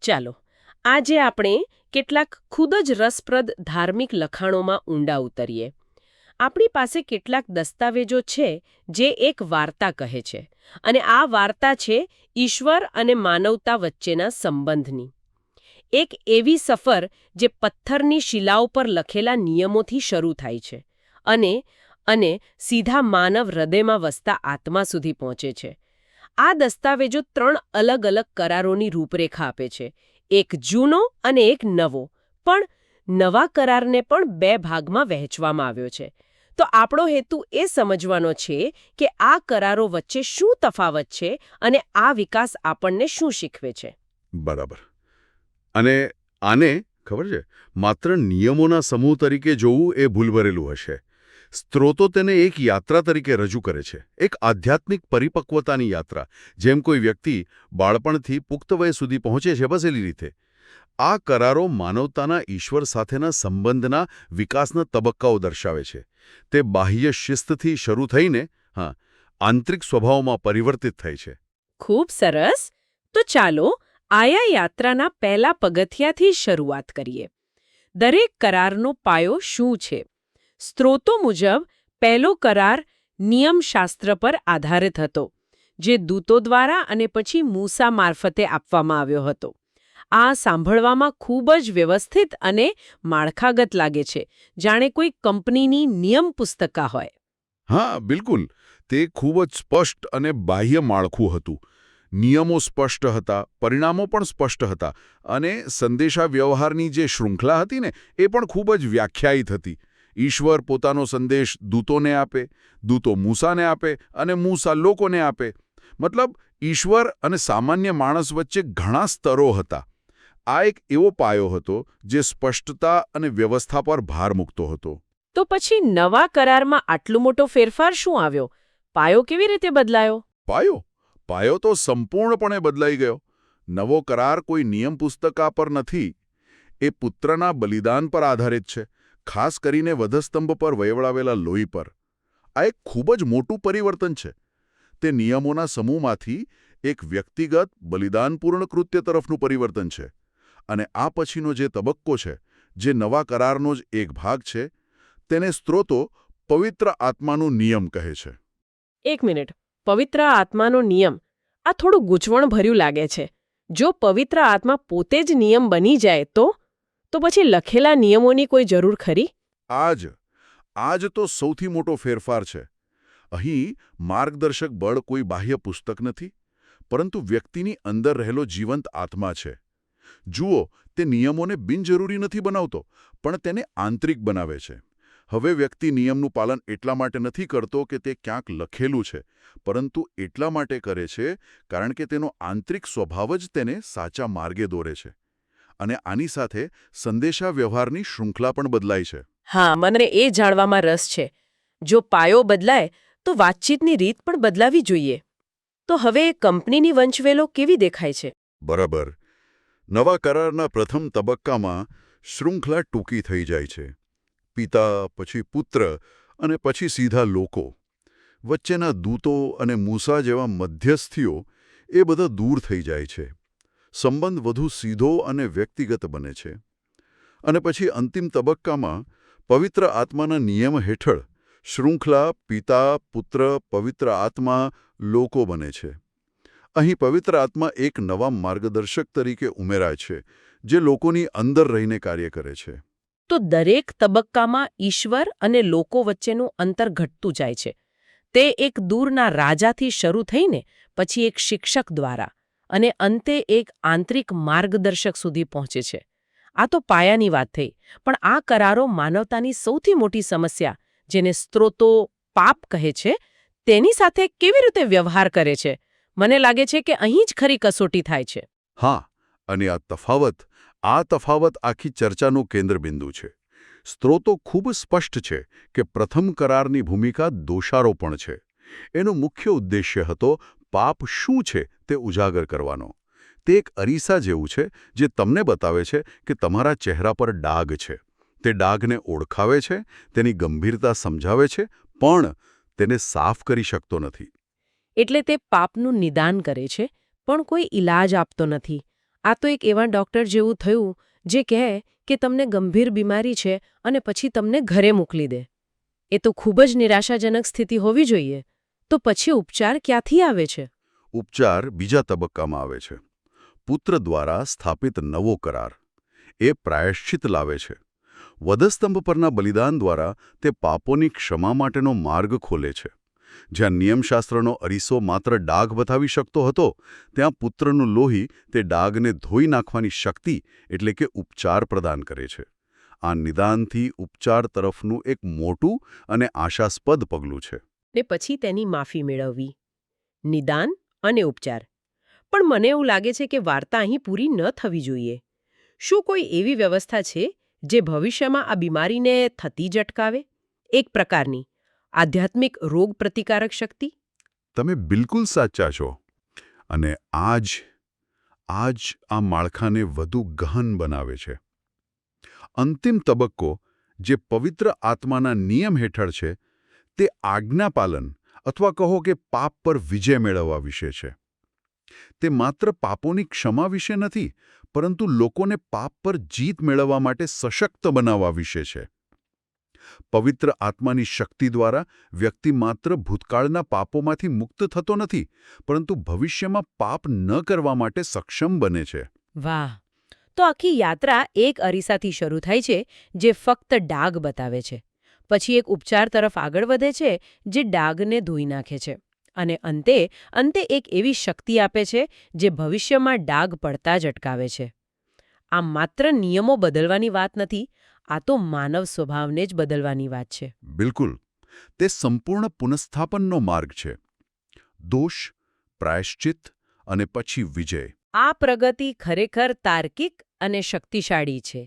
ચાલો આજે આપણે કેટલાક ખૂબ જ રસપ્રદ ધાર્મિક લખાણોમાં ઊંડા ઉતરીએ. આપણી પાસે કેટલાક દસ્તાવેજો છે જે એક વાર્તા કહે છે અને આ વાર્તા છે ઈશ્વર અને માનવતા વચ્ચેના સંબંધની. એક એવી સફર જે પથ્થરની શિલાઓ પર લખેલા નિયમોથી શરૂ થાય છે અને અને સીધા માનવ હૃદયમાં વસતા આત્મા સુધી પહોંચે છે. આ દસ્તાવેજો 3 અલગ અલગ કરારોની રૂપરેખા આપે છે, એક જૂનો અને એક નવો, પણ નવા કરારને પણ 2 ભાગમાં વહેંચવામાં આવ્યો છે. તો આપણો હેતુ એ સમજવાનો છે કે આ કરારો વચ્ચે શું તફાવત છે અને આ વિકાસ આપણને શું શીખવે છે. બરાબર. અને આને ખબર છે, માત્ર નિયમોના સમૂહ તરીકે જોવું એ ભૂલભરેલું હશે. સ્ત્રોતો તેને એક યાત્રા તરીકે રજૂ કરે છે, એક આધ્યાત્મિક પરિપક્વતાની યાત્રા, જેમ કોઈ વ્યક્તિ બાળપણથી પુખ્ત વય સુધી પહોંચે છે બસ એલી રીતે. આ કરારો માનવતાના ઈશ્વર સાથેના સંબંધના વિકાસના તબક્કાઓ દર્શાવે છે. તે બાહ્ય શિસ્તથી શરૂ થઈને આંતરિક સ્વભાવમાં પરિવર્તિત થાય છે. ખૂબ સરસ. તો ચાલો આયા યાત્રાના પહેલા પગથિયાથી શરૂઆત કરીએ. દરેક કરારનો પાયો શું છે? સ્ત્રોતો મુજબ પહેલો કરાર નિયમશાસ્ત્ર પર આધારિત હતો, જે દૂતો દ્વારા અને પછી મૂસા મારફતે આપવામાં આવ્યો હતો. આ સાંભળવામાં ખૂબ જ વ્યવસ્થિત અને માળખાગત લાગે છે, જાણે કોઈ કંપનીની નિયમ પુસ્તિકા હોય. હા, બિલકુલ. તે ખૂબ જ સ્પષ્ટ અને બાહ્ય માળખું હતું. નિયમો સ્પષ્ટ હતા, પરિણામો પણ સ્પષ્ટ હતા, અને સંદેશાવ્યવહારની જે શૃંખલા હતી ને એ પણ ખૂબ જ વ્યાખ્યાયિત હતી. ઈશ્વર પોતાનો સંદેશ દૂતોને આપે, દૂતો મૂસાને આપે અને મૂસા લોકોને આપે. મતલબ ઈશ્વર અને સામાન્ય માણસ વચ્ચે ઘણા સ્તરો હતા. આ એક એવો પાયો હતો જે સ્પષ્ટતા અને વ્યવસ્થા પર ભાર મૂકતો હતો. તો પછી નવા કરારમાં આટલો મોટો ફેરફાર શું આવ્યો? પાયો કેવી રીતે બદલાયો? પાયો તો સંપૂર્ણપણે બદલાઈ ગયો. નવો કરાર કોઈ નિયમ પુસ્તિકા પર નથી. એ પુત્રના બલિદાન પર આધારિત છે, ખાસ કરીને વધસ્તંભ પર વહેવડાવેલા લોહી પર. આ એક ખૂબ જ મોટું પરિવર્તન છે. તે નિયમોના સમૂહમાંથી એક વ્યક્તિગત બલિદાનપૂર્ણ કૃત્ય તરફનું પરિવર્તન છે. અને આ પછીનો જે તબક્કો છે, જે નવા કરારનો જ એક ભાગ છે, તેને સ્ત્રોતો પવિત્ર આત્માનો નિયમ કહે છે. એક મિનિટ. પવિત્ર આત્માનો નિયમ, આ થોડું ગૂંચવણભર્યું લાગે છે. જો પવિત્ર આત્મા પોતે જ નિયમ બની જાય તો પછી લખેલા નિયમોની કોઈ જરૂર ખરી? આ જ તો સૌથી મોટો ફેરફાર છે. અહીં માર્ગદર્શક બળ કોઈ બાહ્ય પુસ્તક નથી, પરંતુ વ્યક્તિની અંદર રહેલો જીવંત આત્મા છે. જુઓ, તે નિયમોને બિનજરૂરી નથી બનાવતો, પણ તેને આંતરિક બનાવે છે. હવે વ્યક્તિ નિયમનું પાલન એટલા માટે નથી કરતો કે તે ક્યાંક લખેલું છે, પરંતુ એટલા માટે કરે છે કારણ કે તેનો આંતરિક સ્વભાવ જ તેને સાચા માર્ગે દોરે છે. અને આની સાથે સંદેશાવ્યવહારની શૃંખલા પણ બદલાય છે. હા, મને એ જાણવામાં રસ છે. જો પાયો બદલાય તો વાતચીતની રીત પણ બદલાવી જોઈએ. તો હવે કંપનીની વંશવેલો કેવી દેખાય છે? બરાબર. નવા કરારના પ્રથમ તબક્કામાં શૃંખલા ટૂંકી થઈ જાય છે. પિતા, પછી પુત્ર અને પછી સીધા લોકો. વચ્ચેના દૂતો અને મૂસા જેવા મધ્યસ્થીઓ એ બધા દૂર થઈ જાય છે. સંબંધ વધુ સીધો અને વ્યક્તિગત બને છે. અને પછી અંતિમ તબક્કામાં પવિત્ર આત્માના નિયમ હેઠળ શૃંખલા પિતા, પુત્ર, પવિત્ર આત્મા, લોકો બને છે. અહીં પવિત્ર આત્મા એક નવા માર્ગદર્શક તરીકે ઉમેરાય છે, જે લોકોની અંદર રહીને કાર્ય કરે છે. તો દરેક તબક્કામાં ઈશ્વર અને લોકો વચ્ચેનું અંતર ઘટતું જાય છે. તે એક દૂરના રાજાથી શરૂ થઈને પછી એક શિક્ષક દ્વારા અને અંતે એક આંતરિક માર્ગદર્શક સુધી પહોંચે છે. આ તો પાયાની વાત થઈ, પણ આ કરારો માનવતાની સૌથી મોટી સમસ્યા, જેને સ્ત્રોતો પાપ કહે છે, તેની સાથે કેવી રીતે વ્યવહાર કરે છે? મને લાગે છે કે અહીં જ ખરી કસોટી થાય છે. હા, અને આ તફાવત આખી ચર્ચાનું કેન્દ્રબિંદુ છે. સ્ત્રોતો ખૂબ સ્પષ્ટ છે કે પ્રથમ કરારની ભૂમિકા દોષારોપણ છે. એનો મુખ્ય ઉદ્દેશ્ય હતો પાપ શું છે તે ઉજાગર કરવાનો. તે એક અરીસા જેવું છે જે તમને બતાવે છે કે તમારા ચહેરા પર ડાઘ છે. તે ડાઘને ઓળખાવે છે, તેની ગંભીરતા સમજાવે છે, પણ તેને સાફ કરી શકતો નથી. એટલે તે પાપનું નિદાન કરે છે, પણ કોઈ ઈલાજ આપતો નથી. આ તો એક એવા ડૉક્ટર જેવું થયું જે કહે કે તમને ગંભીર બીમારી છે અને પછી તમને ઘરે મોકલી દે. એ તો ખૂબ જ નિરાશાજનક સ્થિતિ હોવી જોઈએ. તો પછી ઉપચાર ક્યાંથી આવે છે? ઉપચાર બીજા તબક્કામાં આવે છે. પુત્ર દ્વારા સ્થાપિત નવો કરાર. એ પ્રાયશ્ચિત લાવે છે. વધસ્તંભ પરના બલિદાન દ્વારા તે પાપોની ક્ષમા માટેનો માર્ગ ખોલે છે. જ્યાં નિયમશાસ્ત્રનો અરીસો માત્ર ડાઘ બતાવી શકતો હતો, ત્યાં પુત્રનું લોહી તે ડાઘને ધોઈ નાખવાની શક્તિ એટલે કે ઉપચાર પ્રદાન કરે છે. આ નિદાનથી ઉપચાર તરફનું એક મોટું અને આશાસ્પદ પગલું છે. ને પછી તેની માફી મેળવવી. નિદાન અને ઉપચાર. પણ મને એવું લાગે છે કે વાર્તા અહીં પૂરી ન થવી જોઈએ. શું કોઈ એવી વ્યવસ્થા છે જે ભવિષ્યમાં આ બીમારીને થતી જ અટકાવે? એક પ્રકારની આધ્યાત્મિક રોગ પ્રતિકારક શક્તિ? તમે બિલકુલ સાચા છો. અને આ જ આ માળખાને વધુ ગહન બનાવે છે. અંતિમ તબક્કો, જે પવિત્ર આત્માના નિયમ હેઠળ છે, તે આજ્ઞાપાલન અથવા કહો કે પાપ પર વિજય મેળવવા વિશે છે. તે માત્ર પાપોની ક્ષમા વિશે નથી, પરંતુ લોકોને પાપ પર જીત મેળવવા માટે સશક્ત બનાવવા વિશે છે. પવિત્ર આત્માની શક્તિ દ્વારા વ્યક્તિ માત્ર ભૂતકાળના પાપોમાંથી મુક્ત થતો નથી, પરંતુ ભવિષ્યમાં પાપ ન કરવા માટે સક્ષમ બને છે. વાહ! તો આખી યાત્રા એક અરીસાથી શરૂ થાય છે જે ફક્ત ડાઘ બતાવે છે. પછી એક ઉપચાર તરફ આગળ વધે છે જે ડાઘને ધોઈ નાખે છે. અને અંતે એક એવી શક્તિ આપે છે જે ભવિષ્યમાં ડાઘ પડતા જ અટકાવે છે. આ માત્ર નિયમો બદલવાની વાત નથી, આ તો માનવ સ્વભાવને જ બદલવાની વાત છે. બિલકુલ. તે સંપૂર્ણ પુનઃસ્થાપનનો માર્ગ છે. દોષ, પ્રાયશ્ચિત અને પછી વિજય. આ પ્રગતિ ખરેખર તાર્કિક અને શક્તિશાળી છે.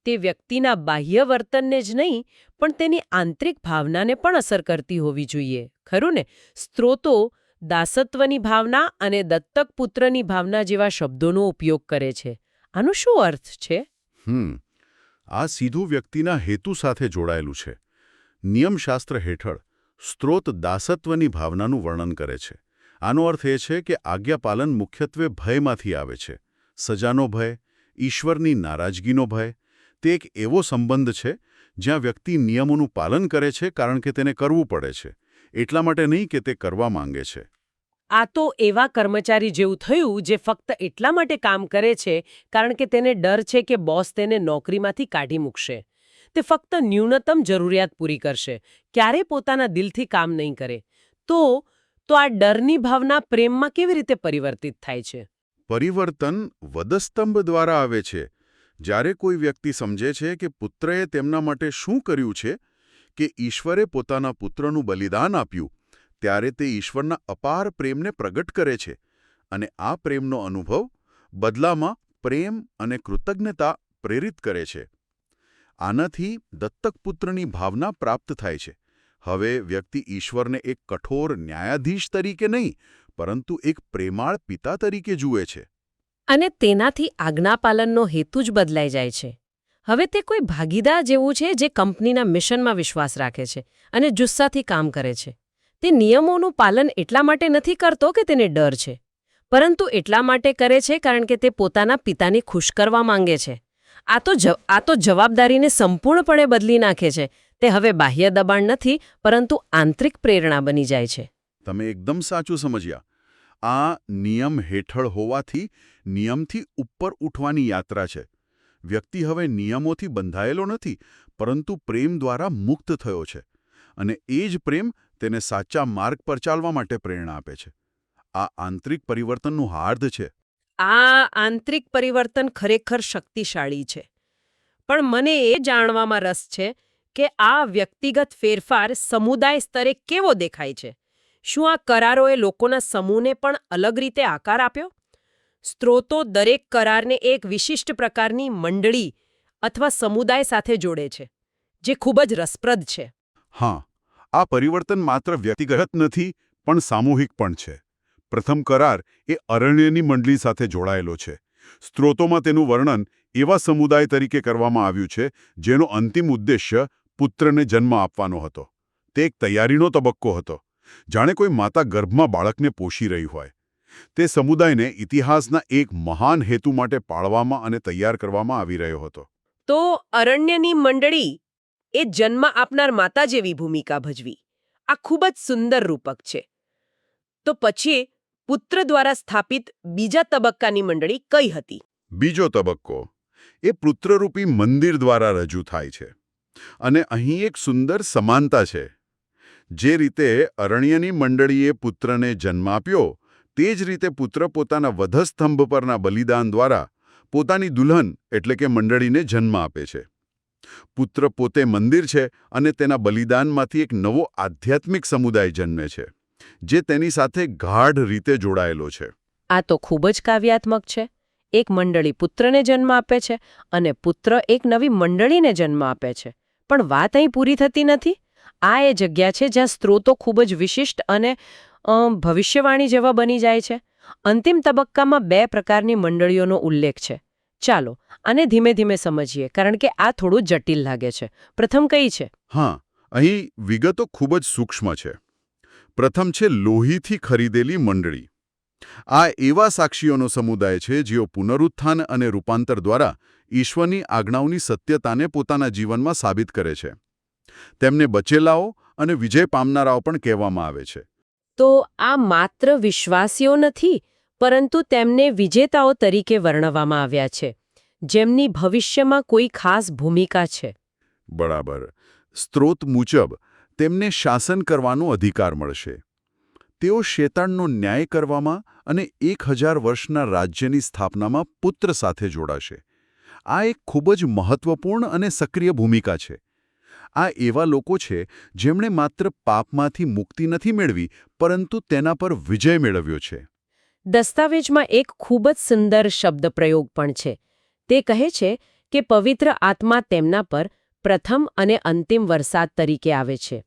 તે વ્યક્તિના બાહ્ય વર્તનને જ નહીં, પણ તેની આંતરિક ભાવનાને પણ અસર કરતી હોવી જોઈએ. ખરું ને? સ્ત્રોતો દાસત્વની ભાવના અને દત્તક પુત્રની ભાવના જેવા શબ્દોનો ઉપયોગ કરે છે. આનો શું અર્થ છે? આ સીધું વ્યક્તિના હેતુ સાથે જોડાયેલું છે. નિયમશાસ્ત્ર હેઠળ સ્ત્રોત દાસત્વની ભાવનાનું વર્ણન કરે છે. આનો અર્થ એ છે કે આજ્ઞાપાલન મુખ્યત્વે ભયમાંથી આવે છે. સજાનો ભય, ઈશ્વરની નારાજગીનો ભય. તે એક એવો સંબંધ છે જ્યાં વ્યક્તિ નિયમોનું પાલન કરે છે કારણ કે તેને કરવું પડે છે, એટલા માટે નહીં કે તે કરવા માંગે છે. આ તો એવા કર્મચારી જેવું થયું જે ફક્ત એટલા માટે કામ કરે છે કારણ કે તેને ડર છે કે બોસ તેને નોકરીમાંથી કાઢી મૂકશે. તે ફક્ત ન્યૂનતમ જરૂરિયાત પૂરી કરશે, ક્યારેય પોતાના દિલથી કામ નહીં કરે. તો આ ડરની ભાવના પ્રેમમાં કેવી રીતે પરિવર્તિત થાય છે? પરિવર્તન વધસ્તંભ દ્વારા આવે છે. જ્યારે કોઈ વ્યક્તિ સમજે છે કે પુત્રએ તેમના માટે શું કર્યું છે, કે ઈશ્વરે પોતાના પુત્રનું બલિદાન આપ્યું, ત્યારે તે ઈશ્વરના અપાર પ્રેમને પ્રગટ કરે છે. અને આ પ્રેમનો અનુભવ બદલામાં પ્રેમ અને કૃતજ્ઞતા પ્રેરિત કરે છે. આનાથી દત્તક પુત્રની ભાવના પ્રાપ્ત થાય છે. હવે વ્યક્તિ ઈશ્વરને એક કઠોર ન્યાયાધીશ તરીકે નહીં, પરંતુ એક પ્રેમાળ પિતા તરીકે જુએ છે. અને તેનાથી આજ્ઞાપાલનનો હેતુ જ બદલાઈ જાય છે. હવે તે કોઈ ભાગીદાર જેવું છે જે કંપનીના મિશનમાં વિશ્વાસ રાખે છે અને જુસ્સાથી કામ કરે છે. તે નિયમોનું પાલન એટલા માટે નથી કરતો કે તેને ડર છે, પરંતુ એટલા માટે કરે છે કારણ કે તે પોતાના પિતાને ખુશ કરવા માંગે છે. આ તો જવાબદારીને સંપૂર્ણપણે બદલી નાખે છે. તે હવે બાહ્ય દબાણ નથી, પરંતુ આંતરિક પ્રેરણા બની જાય છે. તમે એકદમ સાચું સમજ્યા. આ નિયમ હેઠળ હોવાથી નિયમથી ઉપર ઉઠવાની યાત્રા છે. વ્યક્તિ હવે નિયમોથી બંધાયેલો નથી, પરંતુ પ્રેમ દ્વારા મુક્ત થયો છે. અને એ જ પ્રેમ તેને સાચા માર્ગ પર ચાલવા માટે પ્રેરણા આપે છે. આ આંતરિક પરિવર્તનનું હાર્દ છે. આ આંતરિક પરિવર્તન ખરેખર શક્તિશાળી છે. પણ મને એ જાણવામાં રસ છે કે આ વ્યક્તિગત ફેરફાર સમુદાય સ્તરે કેવો દેખાય છે. શું આ કરારોએ લોકોના સમૂહને પણ અલગ રીતે આકાર આપ્યો? સ્ત્રોતો દરેક કરારને એક વિશિષ્ટ પ્રકારની મંડળી અથવા સમુદાય સાથે જોડે છે, જે ખૂબ જ રસપ્રદ છે. હા, આ પરિવર્તન માત્ર વ્યક્તિગત નથી, પણ સામૂહિક પણ છે. પ્રથમ કરાર એ અરણ્યની મંડળી સાથે જોડાયેલો છે. સ્ત્રોતોમાં તેનું વર્ણન એવા સમુદાય તરીકે કરવામાં આવ્યું છે જેનો અંતિમ ઉદ્દેશ્ય પુત્રને જન્મ આપવાનો હતો. તે એક તૈયારીનો તબક્કો હતો, જાણે કોઈ માતા ગર્ભમાં બાળકને પોષી રહી હોય. તે સમુદાયને ઇતિહાસના એક મહાન હેતુ માટે પાળવામાં અને તૈયાર કરવામાં આવી રહ્યો હતો. તો અરણ્યની મંડળી એ જન્મ આપનાર માતા જેવી ભૂમિકા ભજવી. આ ખૂબ જ સુંદર રૂપક છે. તો પછી પુત્ર દ્વારા સ્થાપિત બીજા તબક્કાની મંડળી કઈ હતી? બીજો તબક્કો એ પુત્રરૂપી મંદિર દ્વારા રજૂ થાય છે. અને અહીં એક સુંદર સમાનતા છે. જે રીતે અરણ્યની મંડળીએ પુત્રને જન્મ આપ્યો, તે જ રીતે પુત્ર પોતાના વધસ્તંભ પરના બલિદાન દ્વારા પોતાની દુલ્હન એટલે કે મંડળીને જન્મ આપે છે. પુત્ર પોતે મંદિર છે અને તેના બલિદાનમાંથી એક નવો આધ્યાત્મિક સમુદાય જન્મે છે, જે તેની સાથે ગાઢ રીતે જોડાયેલો છે. આ તો ખૂબ જ કાવ્યાત્મક છે. એક મંડળી પુત્રને જન્મ આપે છે અને પુત્ર એક નવી મંડળીને જન્મ આપે છે. પણ વાત અહીં પૂરી થતી નથી. આ એ જગ્યા છે જ્યાં સ્ત્રોતો ખૂબ જ વિશિષ્ટ અને ભવિષ્યવાણી જેવા બની જાય છે. અંતિમ તબક્કામાં 2 પ્રકારની મંડળીઓનો ઉલ્લેખ છે. ચાલો આને ધીમે ધીમે સમજીએ, કારણ કે આ થોડું જટિલ લાગે છે. પ્રથમ કઈ છે? હા, અહીં વિગતો ખૂબ જ સૂક્ષ્મ છે. પ્રથમ છે લોહીથી ખરીદેલી મંડળી. આ એવા સાક્ષીઓનો સમુદાય છે જેઓ પુનરુત્થાન અને રૂપાંતર દ્વારા ઈશ્વરની આજ્ઞાઓની સત્યતાને પોતાના જીવનમાં સાબિત કરે છે. તેમને બચેલાઓ અને વિજય પામનારાઓ પણ કહેવામાં આવે છે. તો આ માત્ર વિશ્વાસીઓ નથી, પરંતુ તેમને વિજેતાઓ તરીકે વર્ણવવામાં આવ્યા છે, જેમની ભવિષ્યમાં કોઈ ખાસ ભૂમિકા છે. બરાબર. સ્ત્રોત મુજબ તેમને શાસન કરવાનો અધિકાર મળશે. તેઓ શેતાનનો ન્યાય કરવામાં અને 1000 વર્ષના રાજ્યની સ્થાપનામાં પુત્ર સાથે જોડાશે. આ એક ખૂબ જ મહત્વપૂર્ણ અને સક્રિય ભૂમિકા છે. આ એવા લોકો છે જેમણે માત્ર પાપમાંથી મુક્તિ નથી મેળવી, પરંતુ તેના પર વિજય મેળવ્યો છે. દસ્તાવેજમાં એક ખૂબ જ સુંદર શબ્દપ્રયોગ પણ છે. તે કહે છે કે પવિત્ર આત્મા તેમના પર પ્રથમ અને અંતિમ વરસાદ તરીકે આવે છે.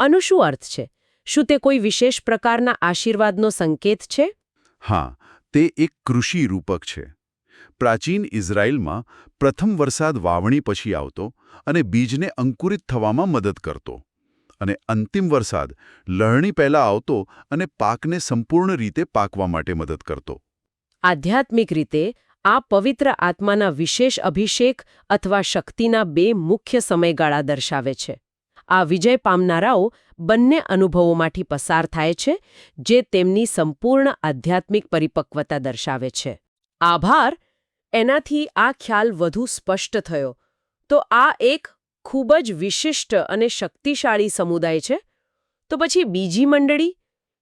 આનો શું અર્થ છે? શું તે કોઈ વિશેષ પ્રકારના આશીર્વાદનો સંકેત છે? હા, તે એક કૃષિ રૂપક છે. પ્રાચીન ઇઝરાયલમાં પ્રથમ વરસાદ વાવણી પછી આવતો અને બીજને અંકુરિત થવામાં મદદ કરતો. અને અંતિમ વરસાદ લણણી પહેલાં આવતો અને પાકને સંપૂર્ણ રીતે પાકવા માટે મદદ કરતો. આધ્યાત્મિક રીતે આ પવિત્ર આત્માના વિશેષ અભિષેક અથવા શક્તિના 2 મુખ્ય સમયગાળા દર્શાવે છે. આ વિજય પામનારાઓ બંને અનુભવોમાંથી પસાર થાય છે, જે તેમની સંપૂર્ણ આધ્યાત્મિક પરિપક્વતા દર્શાવે છે. આભાર. એનાથી આ ખ્યાલ વધુ સ્પષ્ટ થયો. તો આ એક ખૂબ જ વિશિષ્ટ અને શક્તિશાળી સમુદાય છે. તો પછી બીજી મંડળી,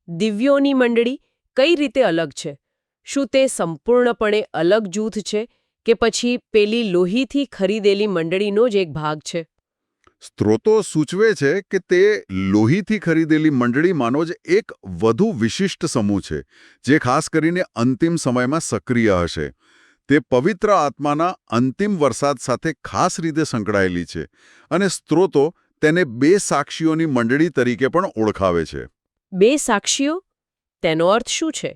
દિવ્યોની મંડળી, કઈ રીતે અલગ છે? શું તે સંપૂર્ણપણે અલગ જૂથ છે કે પછી પેલી લોહીથી ખરીદેલી મંડળીનો જ એક ભાગ છે? સ્ત્રોતો સૂચવે છે કે તે લોહીથી ખરીદેલી મંડળીમાંનો જ એક વધુ વિશિષ્ટ સમૂહ છે, જે ખાસ કરીને અંતિમ સમયમાં સક્રિય હશે. તે પવિત્ર આત્માના અંતિમ વરસાદ સાથે ખાસ રીતે સંકળાયેલી છે અને સ્ત્રોતો તેને 2 સાક્ષીઓની મંડળી તરીકે પણ ઓળખાવે છે. 2 સાક્ષીઓ? તેનો અર્થ શું છે?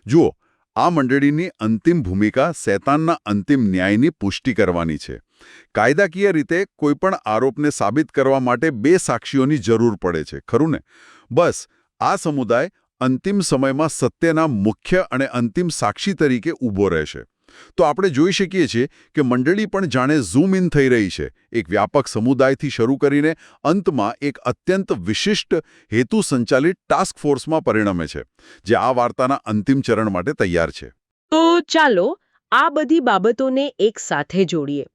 જુઓ, આ મંડળીની અંતિમ ભૂમિકા શૈતાનના અંતિમ ન્યાયની પુષ્ટિ કરવાની છે. કાયદાકીય રીતે કોઈપણ આરોપને સાબિત કરવા માટે 2 સાક્ષીઓની જરૂર પડે છે, ખરું ને? બસ આ સમુદાય અંતિમ સમયમાં સત્યના મુખ્ય અને અંતિમ સાક્ષી તરીકે ઊભો રહેશે. તો આપણે જોઈ શકીએ છીએ કે મંડળી પણ જાણે ઝૂમ ઇન થઈ રહી છે. એક વ્યાપક સમુદાયથી શરૂ કરીને અંતમાં એક અત્યંત વિશિષ્ટ હેતુ સંચાલિત ટાસ્ક ફોર્સમાં પરિણમે છે, જે આ વાર્તાના અંતિમ ચરણ માટે તૈયાર છે. તો ચાલો આ બધી બાબતોને એક સાથે જોડીએ.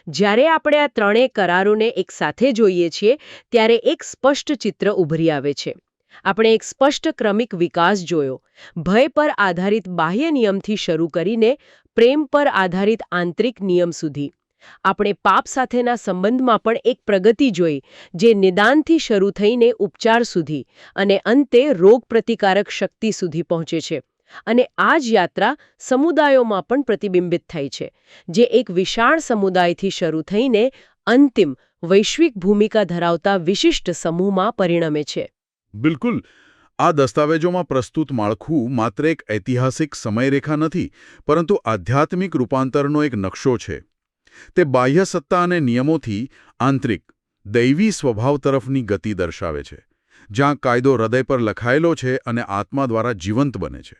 જ્યારે આપણે આ 3 કરારોને એક સાથે જોઈએ છીએ, ત્યારે એક સ્પષ્ટ ચિત્ર ઉભરી આવે છે. આપણે એક સ્પષ્ટ ક્રમિક વિકાસ જોયો. ભય પર આધારિત બાહ્ય નિયમથી શરૂ કરીને પ્રેમ પર આધારિત આંતરિક નિયમ સુધી. આપણે પાપ સાથેના સંબંધમાં પણ એક પ્રગતિ જોઈ, જે નિદાનથી શરૂ થઈને ઉપચાર સુધી અને અંતે રોગપ્રતિકારક શક્તિ સુધી પહોંચે છે. અને આ જ યાત્રા સમુદાયોમાં પણ પ્રતિબિંબિત થઈ છે, જે એક વિશાળ સમુદાયથી શરૂ થઈને અંતિમ વૈશ્વિક ભૂમિકા ધરાવતા વિશિષ્ટ સમૂહમાં પરિણમે છે. બિલકુલ. આ દસ્તાવેજોમાં પ્રસ્તુત માળખું માત્ર એક ઐતિહાસિક સમયરેખા નથી, પરંતુ આધ્યાત્મિક રૂપાંતરનો એક નકશો છે. તે બાહ્ય સત્તા અને નિયમોથી આંતરિક, દૈવી સ્વભાવ તરફની ગતિ દર્શાવે છે, જ્યાં કાયદો હૃદય પર લખાયેલો છે અને આત્મા દ્વારા જીવંત બને છે.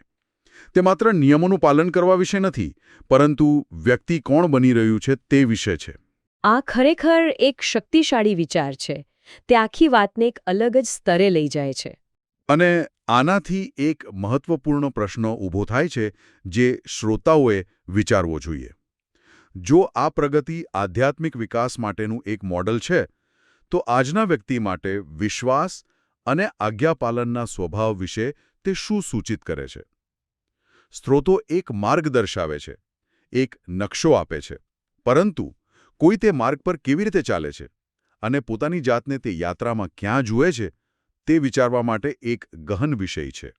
તે માત્ર નિયમોનું પાલન કરવા વિશે નથી, પરંતુ વ્યક્તિ કોણ બની રહ્યું છે તે વિશે છે. આ ખરેખર એક શક્તિશાળી વિચાર છે. તે આખી વાતને એક અલગ જ સ્તરે લઈ જાય છે. અને આનાથી એક મહત્વપૂર્ણ પ્રશ્ન ઊભો થાય છે જે શ્રોતાઓએ વિચારવો જોઈએ. જો આ પ્રગતિ આધ્યાત્મિક વિકાસ માટેનું એક મોડલ છે, તો આજના વ્યક્તિ માટે વિશ્વાસ અને આજ્ઞાપાલનના સ્વભાવ વિશે તે શું સૂચિત કરે છે? સ્ત્રોતો એક માર્ગ દર્શાવે છે, એક નકશો આપે છે, પરંતુ કોઈ તે માર્ગ પર કેવી રીતે ચાલે છે અને પોતાની જાતને તે યાત્રામાં ક્યાં જુએ છે તે વિચારવા માટે એક ગહન વિષય છે.